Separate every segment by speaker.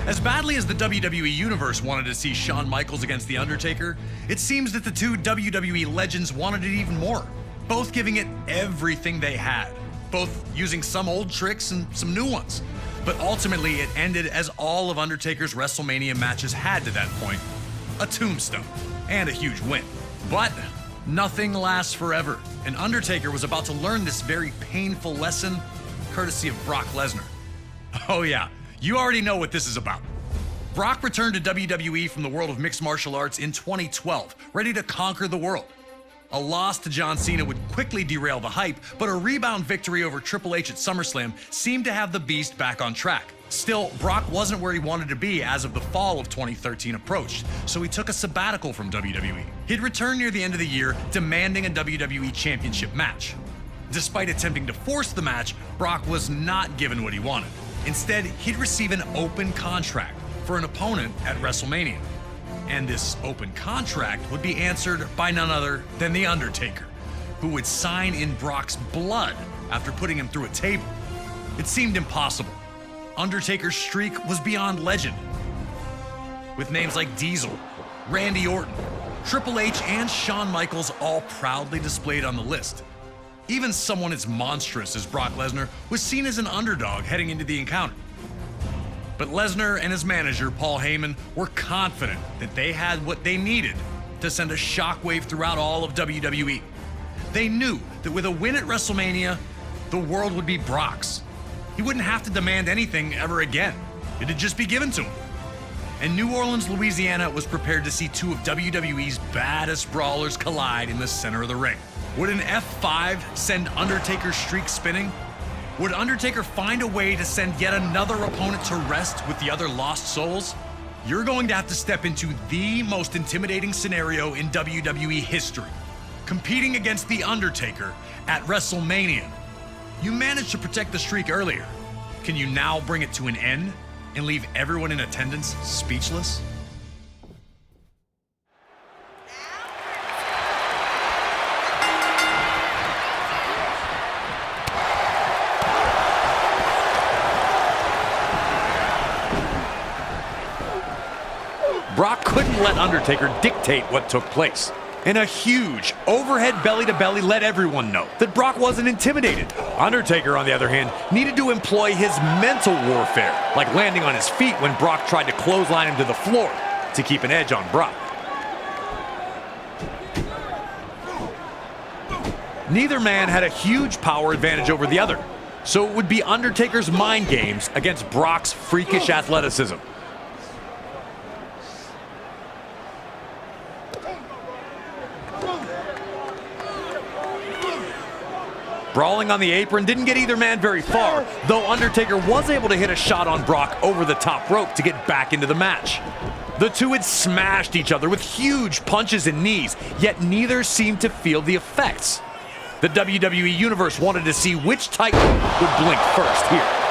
Speaker 1: As badly as the WWE Universe wanted to see Shawn Michaels against The Undertaker, it seems that the two WWE legends wanted it even more, both giving it everything they had, both using some old tricks and some new ones. But ultimately, it ended as all of Undertaker's WrestleMania matches had to that point, a tombstone and a huge win. But nothing lasts forever, and Undertaker was about to learn this very painful lesson courtesy of Brock Lesnar. Oh yeah, you already know what this is about. Brock returned to WWE from the world of mixed martial arts in 2012, ready to conquer the world. A loss to John Cena would quickly derail the hype, but a rebound victory over Triple H at SummerSlam seemed to have the beast back on track. Still, Brock wasn't where he wanted to be as of the fall of 2013 approached, so he took a sabbatical from WWE. He'd return near the end of the year, demanding a WWE Championship match. Despite attempting to force the match, Brock was not given what he wanted. Instead, he'd receive an open contract for an opponent at WrestleMania. And this open contract would be answered by none other than The Undertaker, who would sign in Brock's blood after putting him through a table. It seemed impossible. Undertaker's streak was beyond legend, with names like Diesel, Randy Orton, Triple H, and Shawn Michaels all proudly displayed on the list. Even someone as monstrous as Brock Lesnar was seen as an underdog heading into the encounter. But Lesnar and his manager, Paul Heyman, were confident that they had what they needed to send a shockwave throughout all of WWE. They knew that with a win at WrestleMania, the world would be Brock's. He wouldn't have to demand anything ever again. It'd just be given to him. And New Orleans, Louisiana was prepared to see two of WWE's baddest brawlers collide in the center of the ring. Would an F5 send Undertaker's streak spinning? Would Undertaker find a way to send yet another opponent to rest with the other lost souls? You're going to have to step into the most intimidating scenario in WWE history, competing against The Undertaker at WrestleMania. You managed to protect the streak earlier. Can you now bring it to an end and leave everyone in attendance speechless? Brock couldn't let Undertaker dictate what took place. And a huge overhead belly-to-belly let everyone know that Brock wasn't intimidated. Undertaker, on the other hand, needed to employ his mental warfare, like landing on his feet when Brock tried to clothesline him to the floor to keep an edge on Brock. Neither man had a huge power advantage over the other, so it would be Undertaker's mind games against Brock's freakish athleticism. Brawling on the apron didn't get either man very far, though Undertaker was able to hit a shot on Brock over the top rope to get back into the match. The two had smashed each other with huge punches and knees, yet neither seemed to feel the effects. The WWE Universe wanted to see which Titan would blink first here.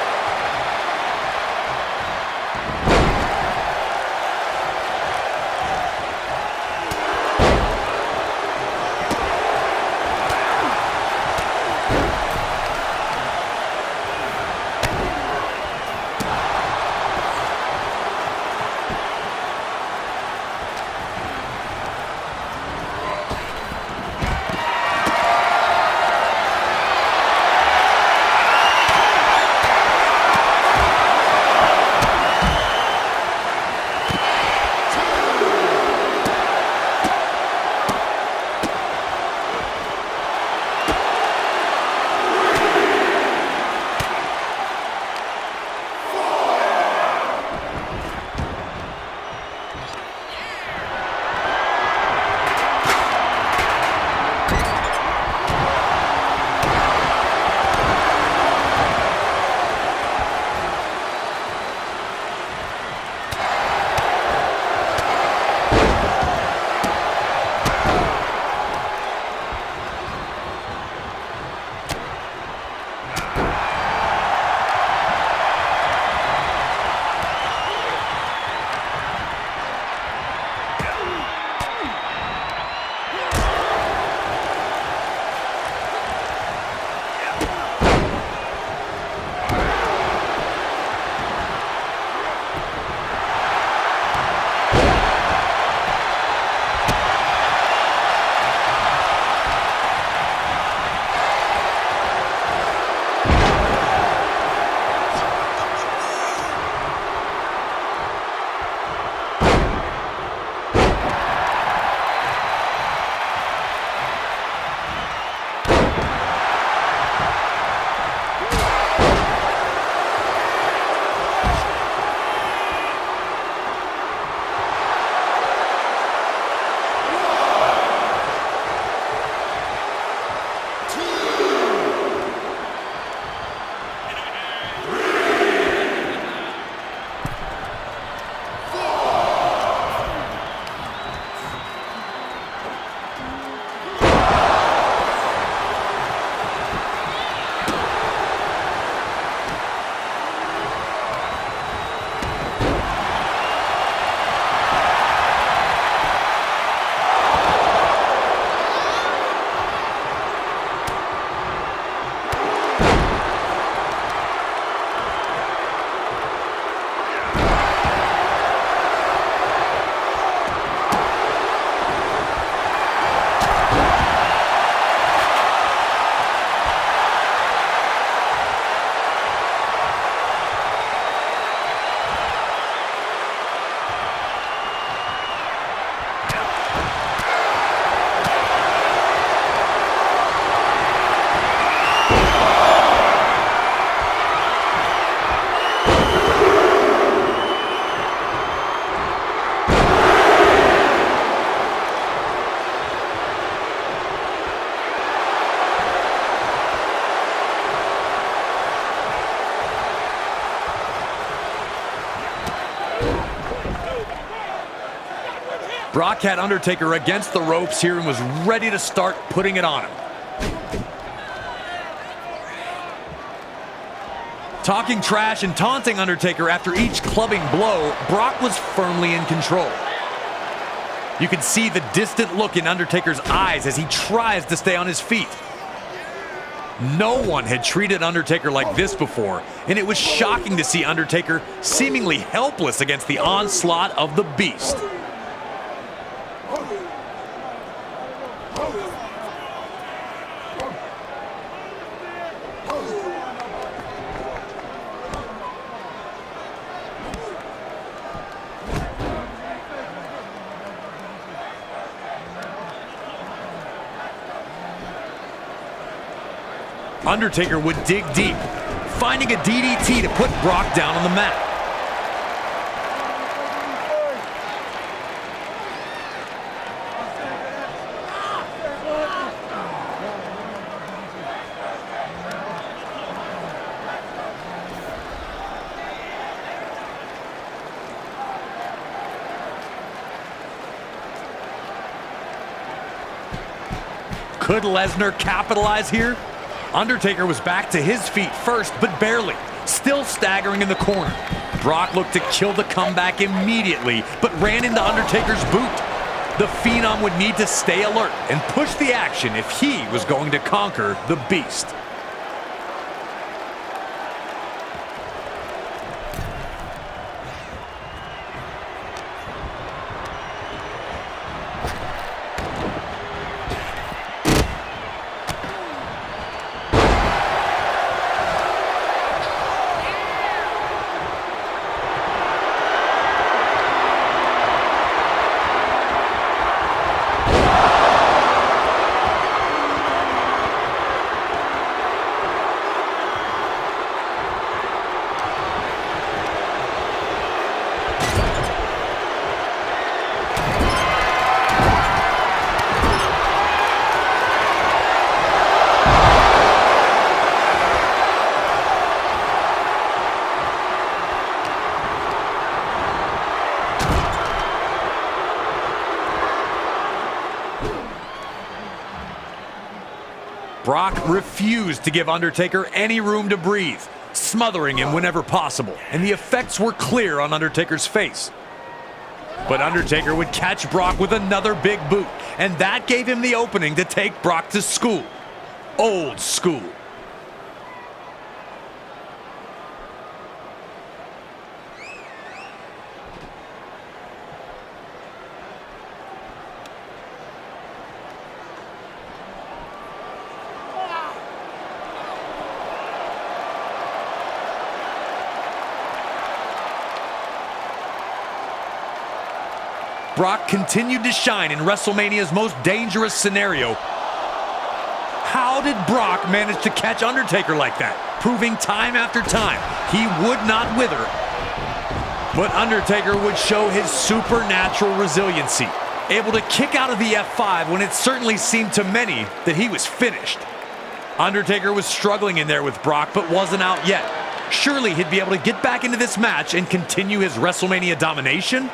Speaker 1: Brock had Undertaker against the ropes here and was ready to start putting it on him. Talking trash and taunting Undertaker after each clubbing blow, Brock was firmly in control. You can see the distant look in Undertaker's eyes as he tries to stay on his feet. No one had treated Undertaker like this before, and it was shocking to see Undertaker seemingly helpless against the onslaught of the Beast. Undertaker would dig deep, finding a DDT to put Brock down on the mat. Could Lesnar capitalize here? Undertaker was back to his feet first, but barely, still staggering in the corner. Brock looked to kill the comeback immediately, but ran into Undertaker's boot. The Phenom would need to stay alert and push the action if he was going to conquer the Beast. Brock refused to give Undertaker any room to breathe, smothering him whenever possible, and the effects were clear on Undertaker's face. But Undertaker would catch Brock with another big boot, and that gave him the opening to take Brock to school. Old school. Brock continued to shine in WrestleMania's most dangerous scenario. How did Brock manage to catch Undertaker like that? Proving time after time he would not wither. But Undertaker would show his supernatural resiliency, able to kick out of the F5 when it certainly seemed to many that he was finished. Undertaker was struggling in there with Brock, but wasn't out yet. Surely he'd be able to get back into this match and continue his WrestleMania domination?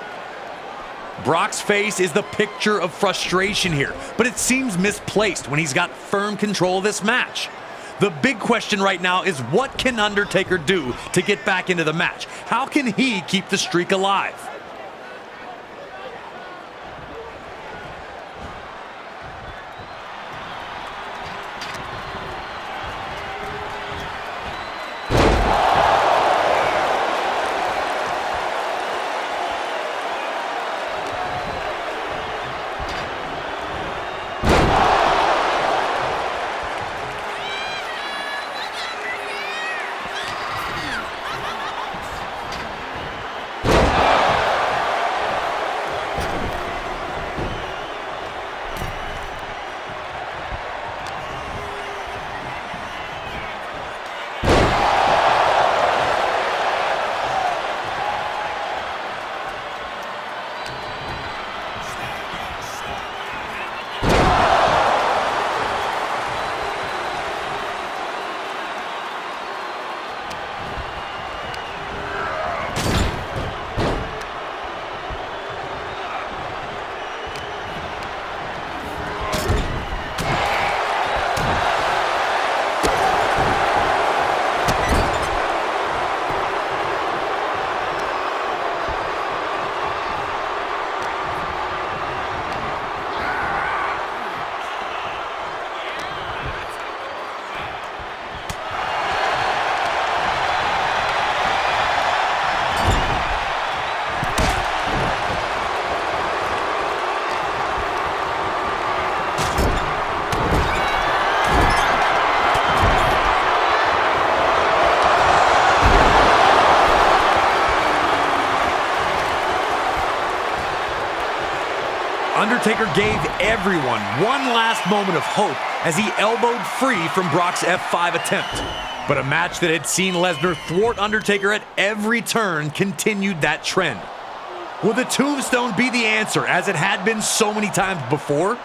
Speaker 1: Brock's face is the picture of frustration here, but it seems misplaced when he's got firm control of this match. The big question right now is, what can Undertaker do to get back into the match? How can he keep the streak alive?
Speaker 2: Undertaker gave everyone one last moment of hope as he elbowed free from Brock's F5 attempt. But a match that had seen Lesnar thwart Undertaker at every turn continued that trend. Will the tombstone be the answer, as it had been so many times before?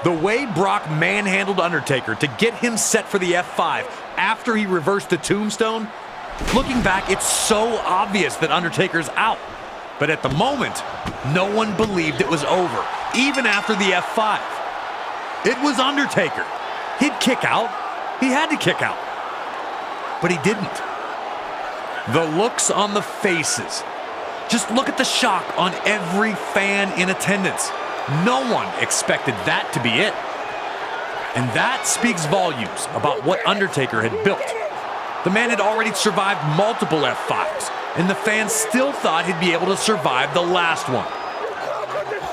Speaker 2: The way Brock manhandled Undertaker to get him set for the F5 after he reversed the tombstone, looking back, it's so obvious that Undertaker's out. But at the moment, no one believed it was over, even after the F5. It was Undertaker. He'd kick out. He had to kick out. But he didn't. The looks on the faces. Just look at the shock on every fan in attendance. No one expected that to be it. And that speaks volumes about what Undertaker had built. The man had already survived multiple F5s, and the fans still thought he'd be able to survive the last one.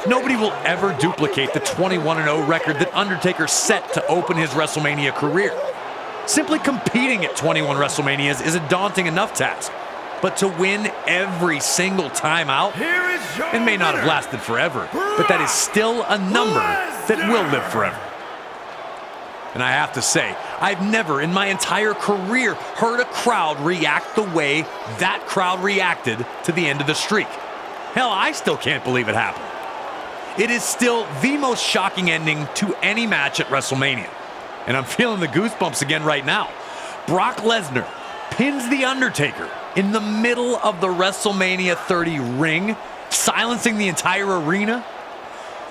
Speaker 2: Nobody will ever duplicate the 21-0 record that Undertaker set to open his WrestleMania career. Simply competing at 21 WrestleManias is a daunting enough task, but to win every single time out, it may not have lasted forever, but that is still a number that will live forever. And I have to say, I've never in my entire career heard a crowd react the way that crowd reacted to the end of the streak. Hell, I still can't believe it happened. It is still the most shocking ending to any match at WrestleMania. And I'm feeling the goosebumps again right now. Brock Lesnar pins The Undertaker in the middle of the WrestleMania 30 ring, silencing the entire arena.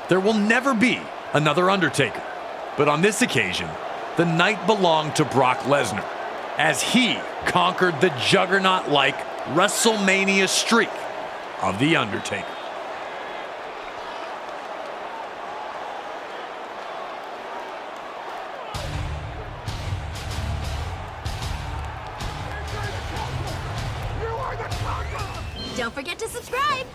Speaker 2: There will never be another Undertaker. But on this occasion, the night belonged to Brock Lesnar, as he conquered the juggernaut-like WrestleMania streak of The Undertaker.
Speaker 3: Don't forget to subscribe!